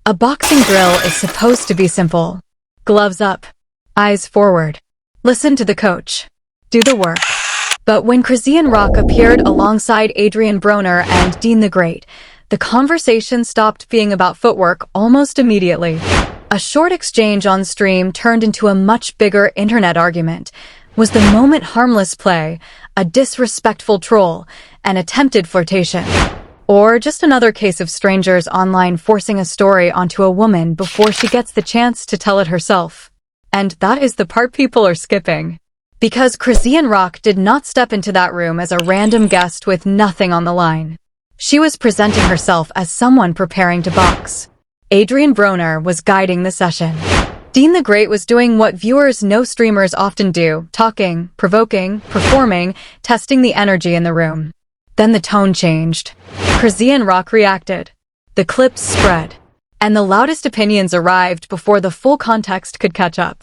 A boxing drill is supposed to be simple. Gloves up, eyes forward. Listen to the coach. Do the work. But when Chrisean Rock appeared alongside Adrien Broner and DeenTheGreat, the conversation stopped being about footwork almost immediately. A short exchange on stream turned into a much bigger internet argument. Was the moment harmless play, a disrespectful troll, an attempted flirtation? Or just another case of strangers online forcing a story onto a woman before she gets the chance to tell it herself? And that is the part people are skipping. Because Chrisean Rock did not step into that room as a random guest with nothing on the line. She was presenting herself as someone preparing to box. Adrien Broner was guiding the session. DeenTheGreat was doing what viewers know streamers often do, talking, provoking, performing, testing the energy in the room. Then the tone changed. Chrisean Rock reacted. The clips spread. And the loudest opinions arrived before the full context could catch up.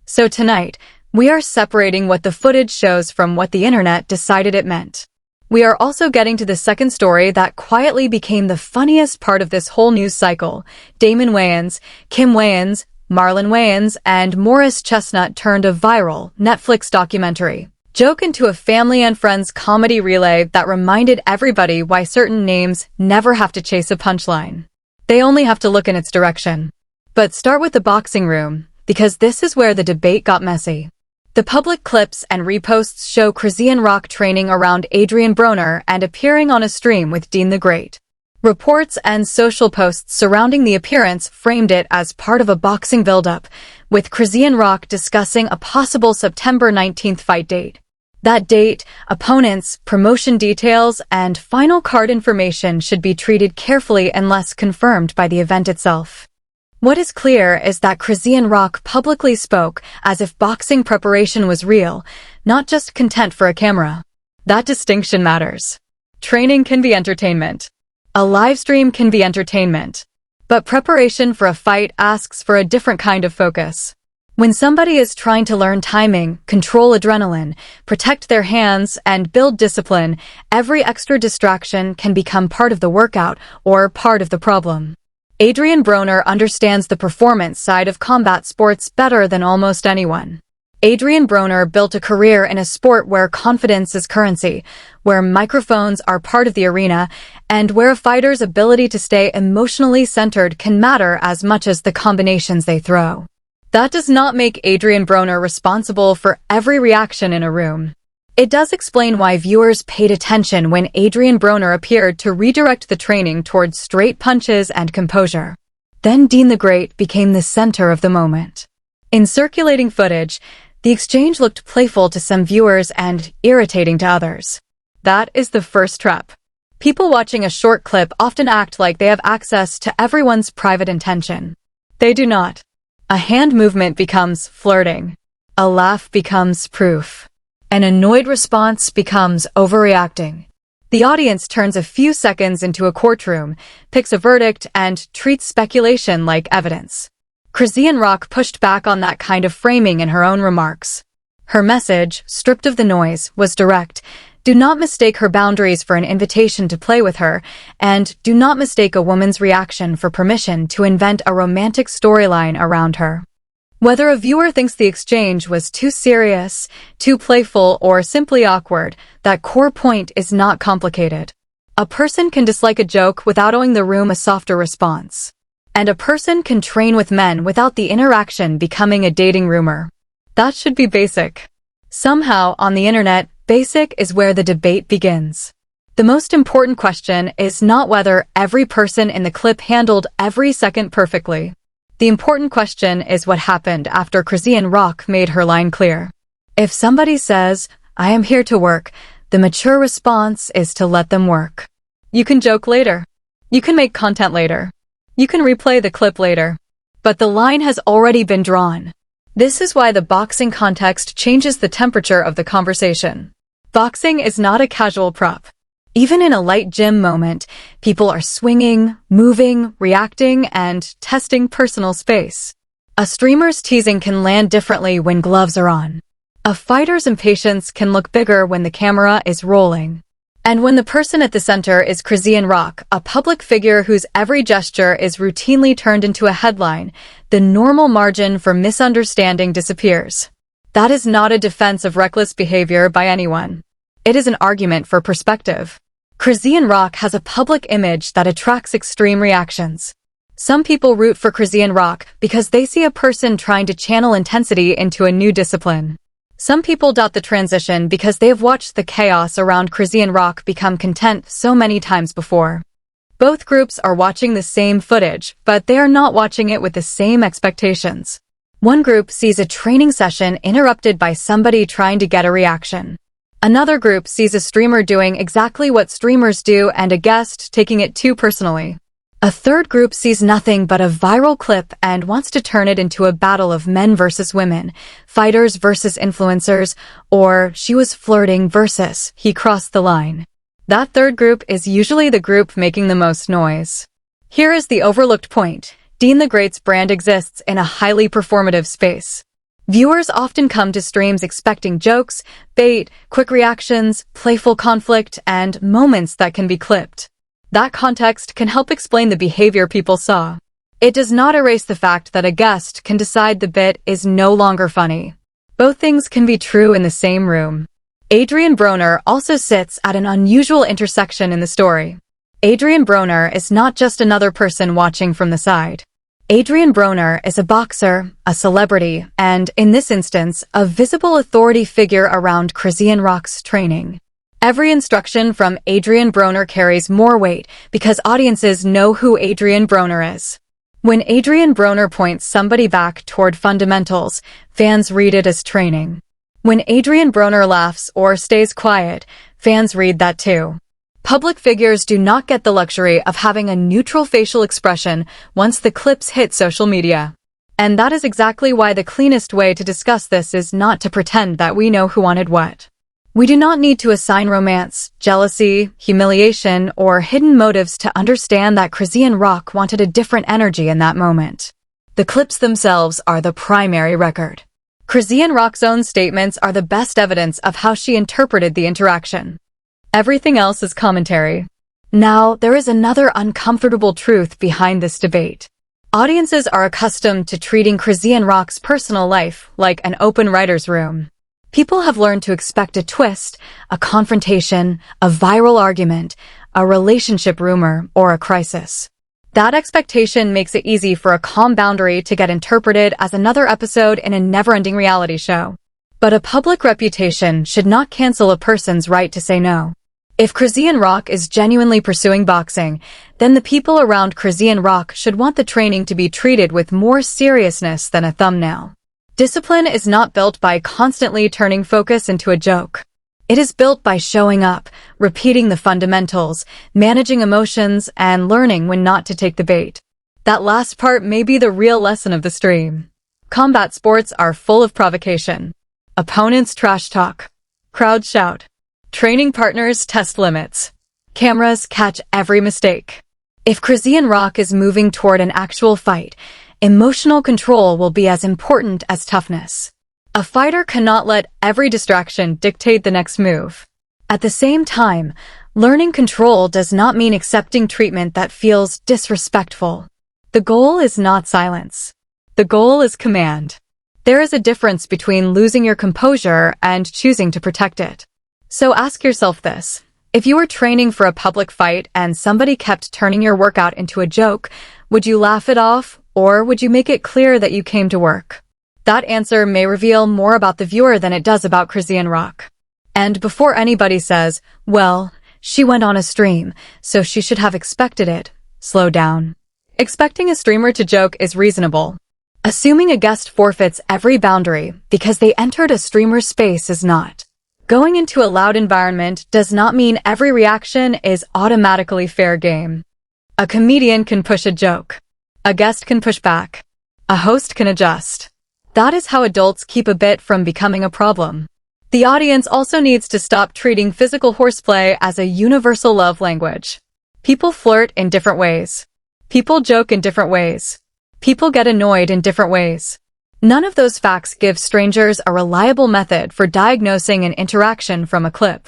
So tonight, we are separating what the footage shows from what the internet decided it meant. We are also getting to the second story that quietly became the funniest part of this whole news cycle. Damon Wayans, Kim Wayans, Marlon Wayans, and Morris Chestnut turned a viral Netflix documentary joke into a family and friends comedy relay that reminded everybody why certain names never have to chase a punchline. They only have to look in its direction. But start with the boxing room, because this is where the debate got messy. The public clips and reposts show Chrisean Rock training around Adrien Broner and appearing on a stream with DeenTheGreat. Reports and social posts surrounding the appearance framed it as part of a boxing build-up, with Chrisean Rock discussing a possible September 19th fight date. That date, opponents, promotion details, and final card information should be treated carefully unless confirmed by the event itself. What is clear is that Chrisean Rock publicly spoke as if boxing preparation was real, not just content for a camera. That distinction matters. Training can be entertainment. A live stream can be entertainment. But preparation for a fight asks for a different kind of focus. When somebody is trying to learn timing, control adrenaline, protect their hands, and build discipline, every extra distraction can become part of the workout or part of the problem. Adrien Broner understands the performance side of combat sports better than almost anyone. Adrien Broner built a career in a sport where confidence is currency, where microphones are part of the arena, and where a fighter's ability to stay emotionally centered can matter as much as the combinations they throw. That does not make Adrien Broner responsible for every reaction in a room. It does explain why viewers paid attention when Adrien Broner appeared to redirect the training towards straight punches and composure. Then DeenTheGreat became the center of the moment. In circulating footage, the exchange looked playful to some viewers and irritating to others. That is the first trap. People watching a short clip often act like they have access to everyone's private intention. They do not. A hand movement becomes flirting. A laugh becomes proof. An annoyed response becomes overreacting. The audience turns a few seconds into a courtroom, picks a verdict, and treats speculation like evidence. Chrisean Rock pushed back on that kind of framing in her own remarks. Her message, stripped of the noise, was direct. Do not mistake her boundaries for an invitation to play with her, and do not mistake a woman's reaction for permission to invent a romantic storyline around her. Whether a viewer thinks the exchange was too serious, too playful, or simply awkward, that core point is not complicated. A person can dislike a joke without owing the room a softer response. And a person can train with men without the interaction becoming a dating rumor. That should be basic. Somehow, on the internet, basic is where the debate begins. The most important question is not whether every person in the clip handled every second perfectly. The important question is what happened after Chrisean Rock made her line clear. If somebody says, "I am here to work," the mature response is to let them work. You can joke later. You can make content later. You can replay the clip later. But the line has already been drawn. This is why the boxing context changes the temperature of the conversation. Boxing is not a casual prop. Even in a light gym moment, people are swinging, moving, reacting, and testing personal space. A streamer's teasing can land differently when gloves are on. A fighter's impatience can look bigger when the camera is rolling. And when the person at the center is Chrisean Rock, a public figure whose every gesture is routinely turned into a headline, the normal margin for misunderstanding disappears. That is not a defense of reckless behavior by anyone. It is an argument for perspective. Chrisean Rock has a public image that attracts extreme reactions. Some people root for Chrisean Rock because they see a person trying to channel intensity into a new discipline. Some people doubt the transition because they have watched the chaos around Chrisean Rock become content so many times before. Both groups are watching the same footage, but they are not watching it with the same expectations. One group sees a training session interrupted by somebody trying to get a reaction. Another group sees a streamer doing exactly what streamers do and a guest taking it too personally. A third group sees nothing but a viral clip and wants to turn it into a battle of men versus women, fighters versus influencers, or she was flirting versus he crossed the line. That third group is usually the group making the most noise. Here is the overlooked point. DeenTheGreat's brand exists in a highly performative space. Viewers often come to streams expecting jokes, bait, quick reactions, playful conflict, and moments that can be clipped. That context can help explain the behavior people saw. It does not erase the fact that a guest can decide the bit is no longer funny. Both things can be true in the same room. Adrien Broner also sits at an unusual intersection in the story. Adrien Broner is not just another person watching from the side. Adrien Broner is a boxer, a celebrity, and, in this instance, a visible authority figure around Chrisean Rock's training. Every instruction from Adrien Broner carries more weight because audiences know who Adrien Broner is. When Adrien Broner points somebody back toward fundamentals, fans read it as training. When Adrien Broner laughs or stays quiet, fans read that too. Public figures do not get the luxury of having a neutral facial expression once the clips hit social media. And that is exactly why the cleanest way to discuss this is not to pretend that we know who wanted what. We do not need to assign romance, jealousy, humiliation, or hidden motives to understand that Chrisean Rock wanted a different energy in that moment. The clips themselves are the primary record. Chrisean Rock's own statements are the best evidence of how she interpreted the interaction. Everything else is commentary. Now, there is another uncomfortable truth behind this debate. Audiences are accustomed to treating Chrisean Rock's personal life like an open writer's room. People have learned to expect a twist, a confrontation, a viral argument, a relationship rumor, or a crisis. That expectation makes it easy for a calm boundary to get interpreted as another episode in a never-ending reality show. But a public reputation should not cancel a person's right to say no. If Chrisean Rock is genuinely pursuing boxing, then the people around Chrisean Rock should want the training to be treated with more seriousness than a thumbnail. Discipline is not built by constantly turning focus into a joke. It is built by showing up, repeating the fundamentals, managing emotions, and learning when not to take the bait. That last part may be the real lesson of the stream. Combat sports are full of provocation. Opponents trash talk. Crowds shout. Training partners test limits. Cameras catch every mistake. If Chrisean Rock is moving toward an actual fight, emotional control will be as important as toughness. A fighter cannot let every distraction dictate the next move. At the same time, learning control does not mean accepting treatment that feels disrespectful. The goal is not silence. The goal is command. There is a difference between losing your composure and choosing to protect it. So ask yourself this. If you were training for a public fight and somebody kept turning your workout into a joke, would you laugh it off, or would you make it clear that you came to work? That answer may reveal more about the viewer than it does about Chrisean Rock. And before anybody says, well, she went on a stream, so she should have expected it, slow down. Expecting a streamer to joke is reasonable. Assuming a guest forfeits every boundary because they entered a streamer's space is not. Going into a loud environment does not mean every reaction is automatically fair game. A comedian can push a joke. A guest can push back. A host can adjust. That is how adults keep a bit from becoming a problem. The audience also needs to stop treating physical horseplay as a universal love language. People flirt in different ways. People joke in different ways. People get annoyed in different ways. None of those facts give strangers a reliable method for diagnosing an interaction from a clip.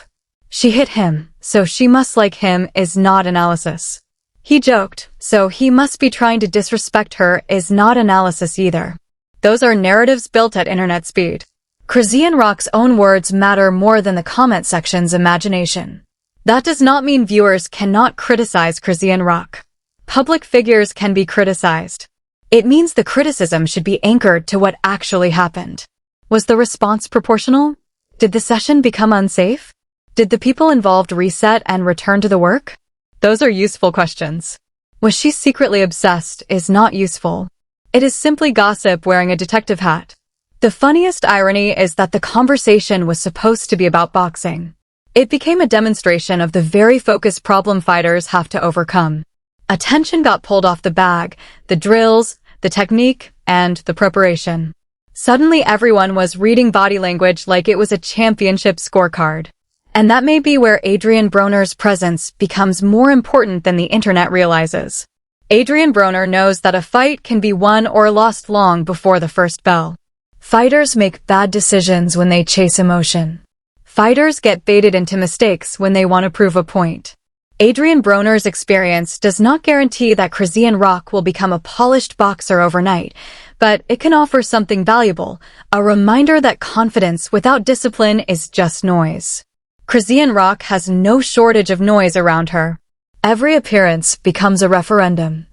She hit him. so she must like him is not analysis. He joked, so he must be trying to disrespect her is not analysis either. Those are narratives built at internet speed. Chrisean Rock's own words matter more than the comment section's imagination. That does not mean viewers cannot criticize Chrisean Rock. Public figures can be criticized. It means the criticism should be anchored to what actually happened. Was the response proportional? Did the session become unsafe? Did the people involved reset and return to the work? Those are useful questions. Was she secretly obsessed is not useful. It is simply gossip wearing a detective hat. The funniest irony is that the conversation was supposed to be about boxing. It became a demonstration of the very focused problem fighters have to overcome. Attention got pulled off the bag, the drills, the technique, and the preparation. Suddenly everyone was reading body language like it was a championship scorecard. And that may be where Adrien Broner's presence becomes more important than the internet realizes. Adrien Broner knows that a fight can be won or lost long before the first bell. Fighters make bad decisions when they chase emotion. Fighters get baited into mistakes when they want to prove a point. Adrien Broner's experience does not guarantee that Chrisean Rock will become a polished boxer overnight, but it can offer something valuable, a reminder that confidence without discipline is just noise. Chrisean Rock has no shortage of noise around her. Every appearance becomes a referendum.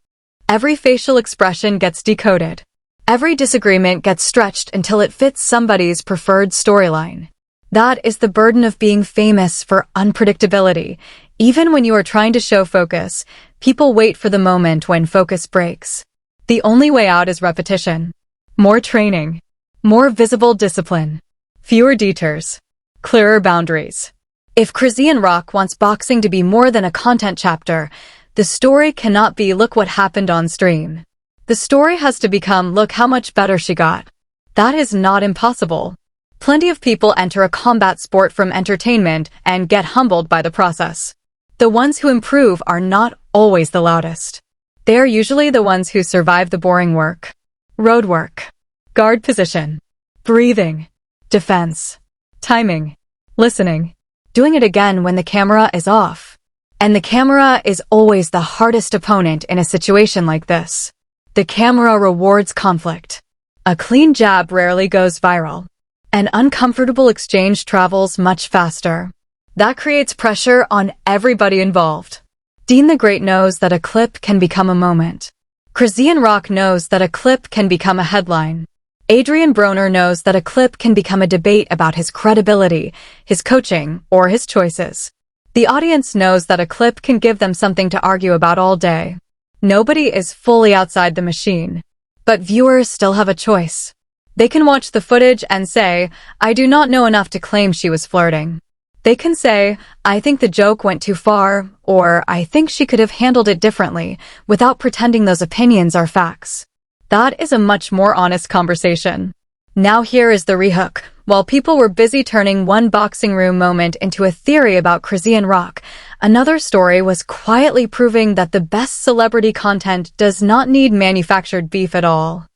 Every facial expression gets decoded. Every disagreement gets stretched until it fits somebody's preferred storyline. That is the burden of being famous for unpredictability. Even when you are trying to show focus, people wait for the moment when focus breaks. The only way out is repetition. More training. More visible discipline. Fewer detours. Clearer boundaries. If Chrisean Rock wants boxing to be more than a content chapter, the story cannot be look what happened on stream. The story has to become look how much better she got. That is not impossible. Plenty of people enter a combat sport from entertainment and get humbled by the process. The ones who improve are not always the loudest. They are usually the ones who survive the boring work. Road work. Guard position. Breathing. Defense. Timing. Listening. Doing it again when the camera is off. And the camera is always the hardest opponent in a situation like this. The camera rewards conflict. A clean jab rarely goes viral. An uncomfortable exchange travels much faster. That creates pressure on everybody involved. DeenTheGreat knows that a clip can become a moment. Chrisean Rock knows that a clip can become a headline. Adrien Broner knows that a clip can become a debate about his credibility, his coaching, or his choices. The audience knows that a clip can give them something to argue about all day. Nobody is fully outside the machine. But viewers still have a choice. They can watch the footage and say, I do not know enough to claim she was flirting. They can say, I think the joke went too far, or I think she could have handled it differently, without pretending those opinions are facts. That is a much more honest conversation. Now here is the rehook. While people were busy turning one boxing room moment into a theory about Chrisean Rock, another story was quietly proving that the best celebrity content does not need manufactured beef at all.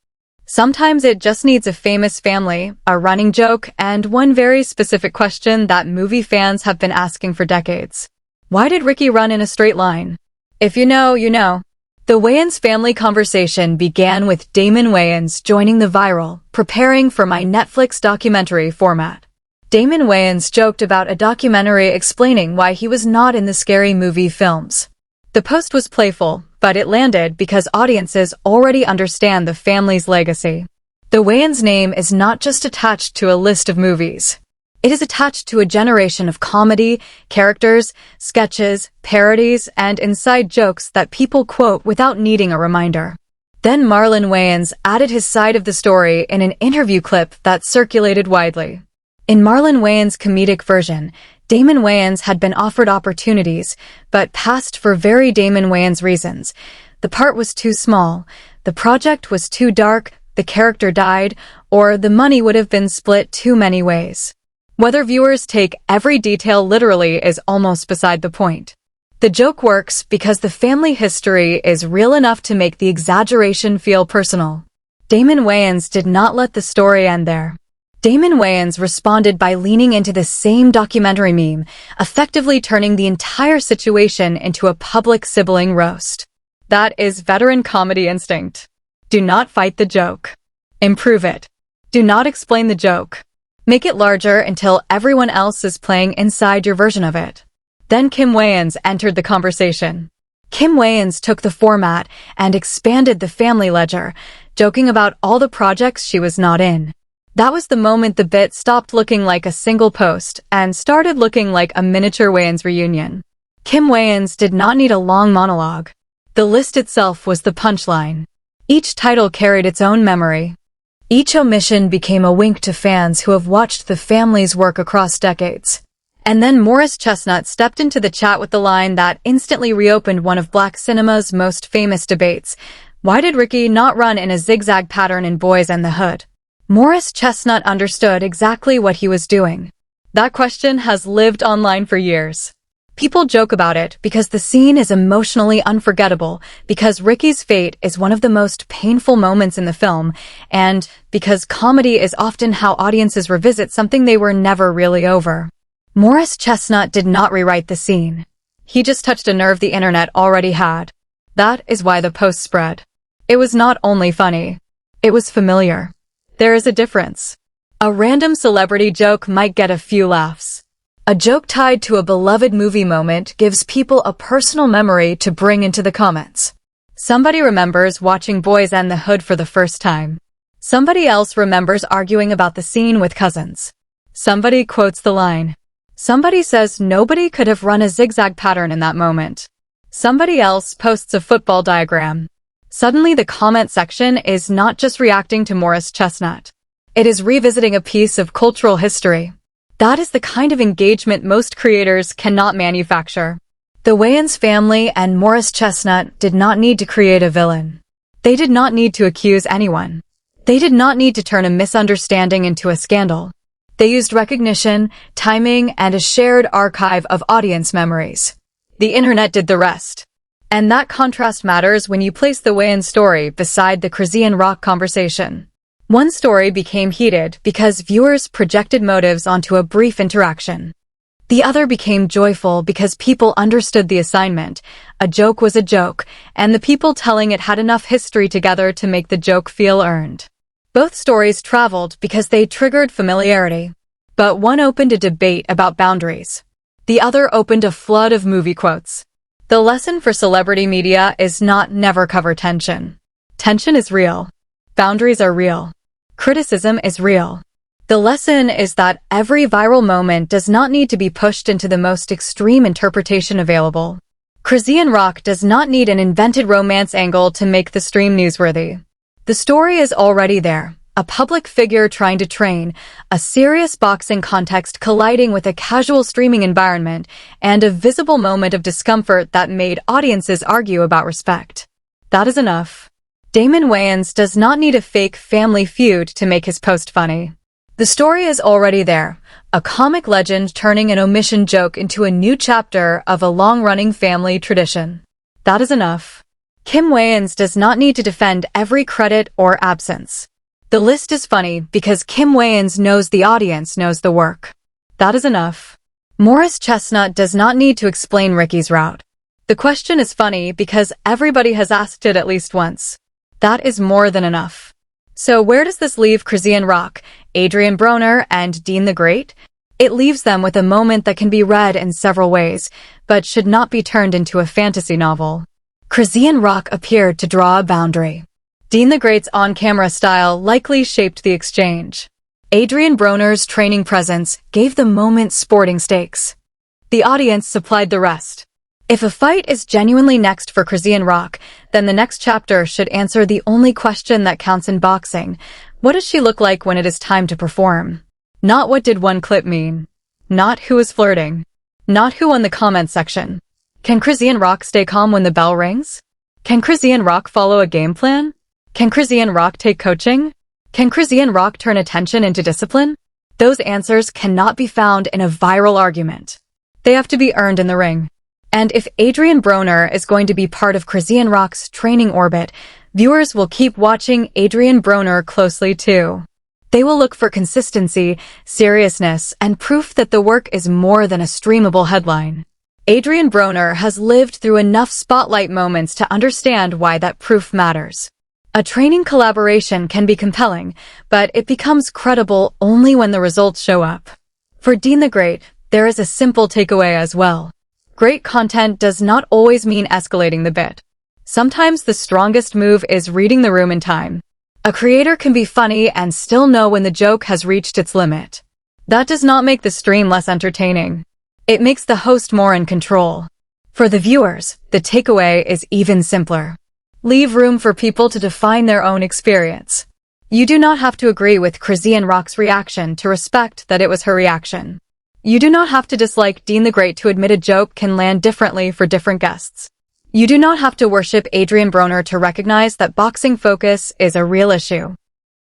Sometimes it just needs a famous family, a running joke, and one very specific question that movie fans have been asking for decades. Why did Ricky run in a straight line? If you know, you know. The Wayans family conversation began with Damon Wayans joining the viral, preparing for my Netflix documentary format. Damon Wayans joked about a documentary explaining why he was not in the Scary Movie films. The post was playful, but it landed because audiences already understand the family's legacy. The Wayans name is not just attached to a list of movies. It is attached to a generation of comedy, characters, sketches, parodies, and inside jokes that people quote without needing a reminder. Then Marlon Wayans added his side of the story in an interview clip that circulated widely. In Marlon Wayans' comedic version, Damon Wayans had been offered opportunities, but passed for very Damon Wayans reasons. The part was too small, the project was too dark, the character died, or the money would have been split too many ways. Whether viewers take every detail literally is almost beside the point. The joke works because the family history is real enough to make the exaggeration feel personal. Damon Wayans did not let the story end there. Damon Wayans responded by leaning into the same documentary meme, effectively turning the entire situation into a public sibling roast. That is veteran comedy instinct. Do not fight the joke. Improve it. Do not explain the joke. Make it larger until everyone else is playing inside your version of it. Then Kim Wayans entered the conversation. Kim Wayans took the format and expanded the family ledger, joking about all the projects she was not in. That was the moment the bit stopped looking like a single post and started looking like a miniature Wayans reunion. Kim Wayans did not need a long monologue. The list itself was the punchline. Each title carried its own memory. Each omission became a wink to fans who have watched the family's work across decades. And then Morris Chestnut stepped into the chat with the line that instantly reopened one of black cinema's most famous debates. Why did Ricky not run in a zigzag pattern in Boyz and the Hood? Morris Chestnut understood exactly what he was doing. That question has lived online for years. People joke about it because the scene is emotionally unforgettable, because Ricky's fate is one of the most painful moments in the film, and because comedy is often how audiences revisit something they were never really over. Morris Chestnut did not rewrite the scene. He just touched a nerve the internet already had. That is why the post spread. It was not only funny. It was familiar. There is a difference. A random celebrity joke might get a few laughs. A joke tied to a beloved movie moment gives people a personal memory to bring into the comments. Somebody remembers watching Boyz and the Hood for the first time. Somebody else remembers arguing about the scene with cousins. Somebody quotes the line. Somebody says nobody could have run a zigzag pattern in that moment. Somebody else posts a football diagram. Suddenly the comment section is not just reacting to Morris Chestnut. It is revisiting a piece of cultural history. That is the kind of engagement most creators cannot manufacture. The Wayans family and Morris Chestnut did not need to create a villain. They did not need to accuse anyone. They did not need to turn a misunderstanding into a scandal. They used recognition, timing, and a shared archive of audience memories. The internet did the rest. And that contrast matters when you place the Wayans story beside the Chrisean Rock conversation. One story became heated because viewers projected motives onto a brief interaction. The other became joyful because people understood the assignment. A joke was a joke, and the people telling it had enough history together to make the joke feel earned. Both stories traveled because they triggered familiarity. But one opened a debate about boundaries. The other opened a flood of movie quotes. The lesson for celebrity media is not never cover tension. Tension is real. Boundaries are real. Criticism is real. The lesson is that every viral moment does not need to be pushed into the most extreme interpretation available. Chrisean Rock does not need an invented romance angle to make the stream newsworthy. The story is already there. A public figure trying to train, a serious boxing context colliding with a casual streaming environment, and a visible moment of discomfort that made audiences argue about respect. That is enough. Damon Wayans does not need a fake family feud to make his post funny. The story is already there, a comic legend turning an omission joke into a new chapter of a long-running family tradition. That is enough. Kim Wayans does not need to defend every credit or absence. The list is funny because Kim Wayans knows the audience knows the work. That is enough. Morris Chestnut does not need to explain Ricky's route. The question is funny because everybody has asked it at least once. That is more than enough. So where does this leave Chrisean Rock, Adrien Broner, and DeenTheGreat? It leaves them with a moment that can be read in several ways, but should not be turned into a fantasy novel. Chrisean Rock appeared to draw a boundary. DeenTheGreat's on-camera style likely shaped the exchange. Adrien Broner's training presence gave the moment sporting stakes. The audience supplied the rest. If a fight is genuinely next for Chrisean Rock, then the next chapter should answer the only question that counts in boxing. What does she look like when it is time to perform? Not what did one clip mean. Not who is flirting. Not who won the comment section. Can Chrisean Rock stay calm when the bell rings? Can Chrisean Rock follow a game plan? Can Chrisean Rock take coaching? Can Chrisean Rock turn attention into discipline? Those answers cannot be found in a viral argument. They have to be earned in the ring. And if Adrien Broner is going to be part of Chrisean Rock's training orbit, viewers will keep watching Adrien Broner closely too. They will look for consistency, seriousness, and proof that the work is more than a streamable headline. Adrien Broner has lived through enough spotlight moments to understand why that proof matters. A training collaboration can be compelling, but it becomes credible only when the results show up. For DeenTheGreat, there is a simple takeaway as well. Great content does not always mean escalating the bit. Sometimes the strongest move is reading the room in time. A creator can be funny and still know when the joke has reached its limit. That does not make the stream less entertaining. It makes the host more in control. For the viewers, the takeaway is even simpler. Leave room for people to define their own experience. You do not have to agree with Chrisean Rock's reaction to respect that it was her reaction. You do not have to dislike DeenTheGreat to admit a joke can land differently for different guests. You do not have to worship Adrien Broner to recognize that boxing focus is a real issue.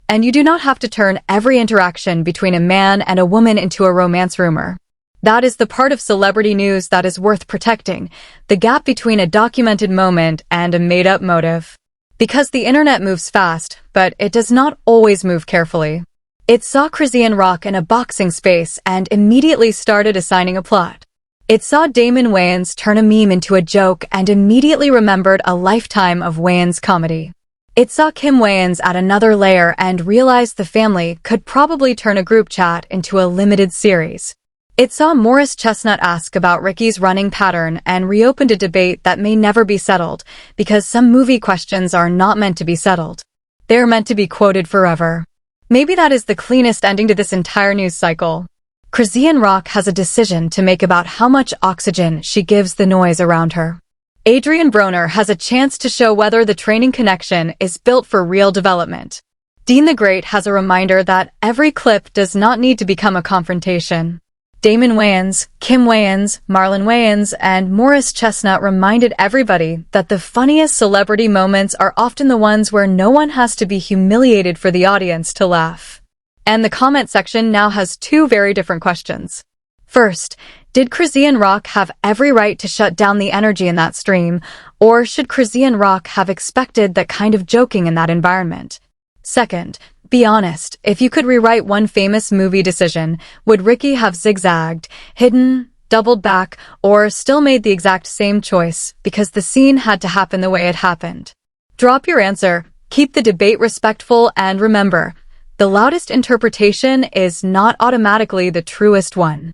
And you do not have to turn every interaction between a man and a woman into a romance rumor. That is the part of celebrity news that is worth protecting, the gap between a documented moment and a made-up motive. Because the internet moves fast, but it does not always move carefully. It saw Chrisean Rock in a boxing space and immediately started assigning a plot. It saw Damon Wayans turn a meme into a joke and immediately remembered a lifetime of Wayans comedy. It saw Kim Wayans add another layer and realized the family could probably turn a group chat into a limited series. It saw Morris Chestnut ask about Ricky's running pattern and reopened a debate that may never be settled because some movie questions are not meant to be settled. They are meant to be quoted forever. Maybe that is the cleanest ending to this entire news cycle. Chrisean Rock has a decision to make about how much oxygen she gives the noise around her. Adrien Broner has a chance to show whether the training connection is built for real development. DeenTheGreat has a reminder that every clip does not need to become a confrontation. Damon Wayans, Kim Wayans, Marlon Wayans, and Morris Chestnut reminded everybody that the funniest celebrity moments are often the ones where no one has to be humiliated for the audience to laugh. And the comment section now has two very different questions. First, did Chrisean Rock have every right to shut down the energy in that stream, or should Chrisean Rock have expected that kind of joking in that environment? Second, be honest, if you could rewrite one famous movie decision, would Ricky have zigzagged, hidden, doubled back, or still made the exact same choice because the scene had to happen the way it happened? Drop your answer, keep the debate respectful, and remember, the loudest interpretation is not automatically the truest one.